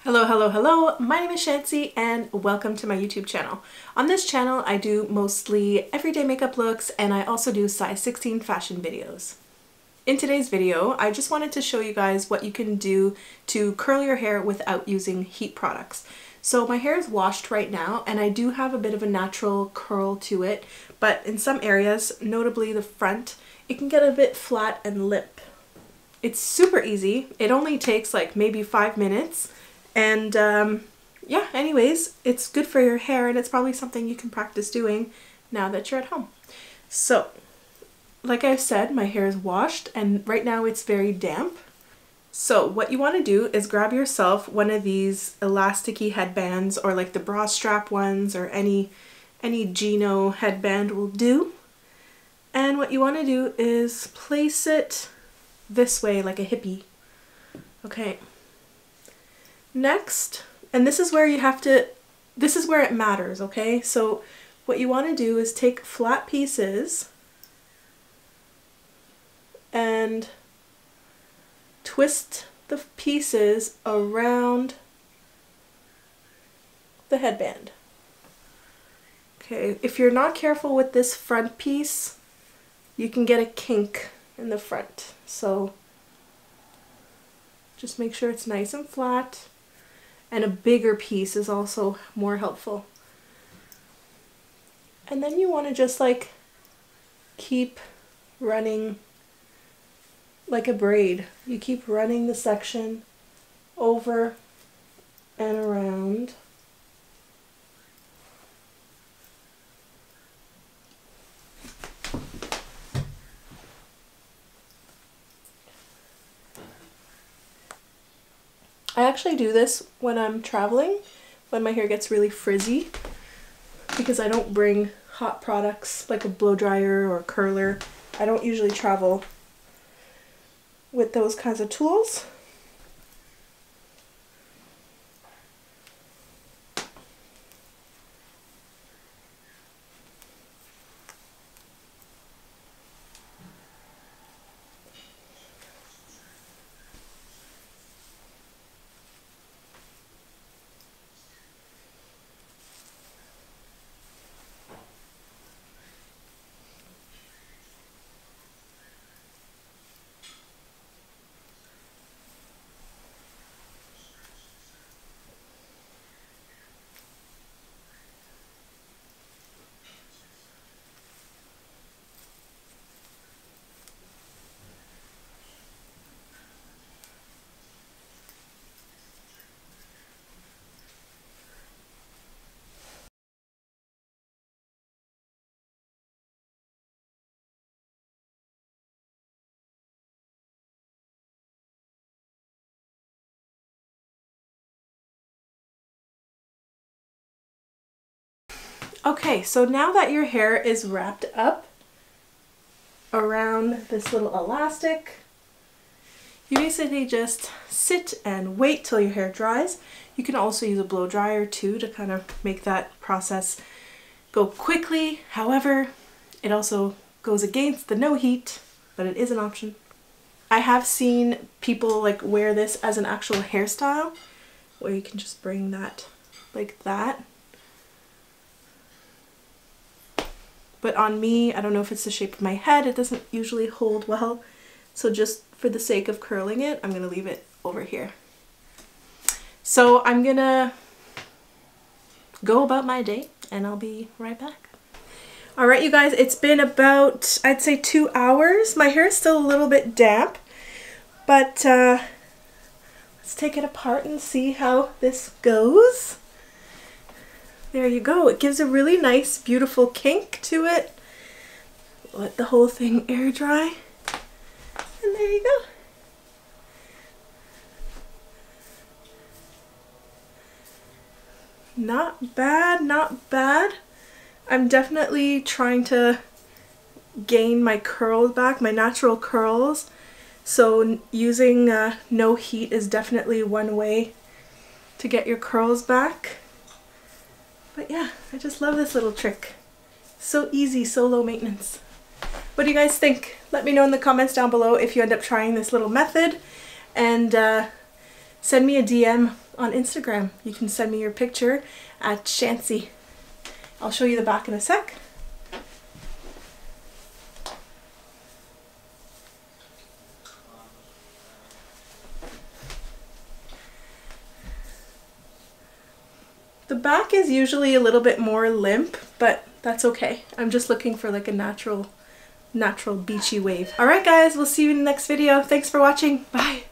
Hello, hello, hello! My name is Chantsy and welcome to my YouTube channel. On this channel I do mostly everyday makeup looks and I also do size 16 fashion videos. In today's video I just wanted to show you guys what you can do to curl your hair without using heat products. So my hair is washed right now and I do have a bit of a natural curl to it, but in some areas, notably the front, it can get a bit flat and limp. It's super easy. It only takes like maybe 5 minutes. And yeah, anyways, it's good for your hair and it's probably something you can practice doing now that you're at home. So, like I said, my hair is washed and right now it's very damp. So what you want to do is grab yourself one of these elasticy headbands or like the bra strap ones or any Gino headband will do. And what you want to do is place it this way like a hippie. Okay. Next, and this is where you have to, this is where it matters, okay? So what you want to do is take flat pieces and twist the pieces around the headband. Okay, if you're not careful with this front piece, you can get a kink in the front. So just make sure it's nice and flat. And a bigger piece is also more helpful. And then you want to just like keep running like a braid. You keep running the section over and around. I actually do this when I'm traveling, when my hair gets really frizzy, because I don't bring hot products like a blow dryer or curler. I don't usually travel with those kinds of tools. Okay, so now that your hair is wrapped up around this little elastic, you basically just sit and wait till your hair dries. You can also use a blow dryer too to kind of make that process go quickly. However, it also goes against the no heat, but it is an option. I have seen people like wear this as an actual hairstyle where you can just bring that like that. But on me, I don't know if it's the shape of my head, it doesn't usually hold well. So just for the sake of curling it, I'm gonna leave it over here. So I'm gonna go about my day and I'll be right back. All right, you guys, it's been about, I'd say 2 hours. My hair is still a little bit damp, but let's take it apart and see how this goes. There you go. It gives a really nice, beautiful kink to it. Let the whole thing air dry. And there you go. Not bad, not bad. I'm definitely trying to gain my curls back, my natural curls. So using no heat is definitely one way to get your curls back. But yeah, I just love this little trick. So easy, so low maintenance. What do you guys think? Let me know in the comments down below if you end up trying this little method, and send me a DM on Instagram. You can send me your picture at Chantsy. I'll show you the back in a sec. The back is usually a little bit more limp, but that's okay. I'm just looking for like a natural beachy wave. Alright guys, we'll see you in the next video. Thanks for watching. Bye!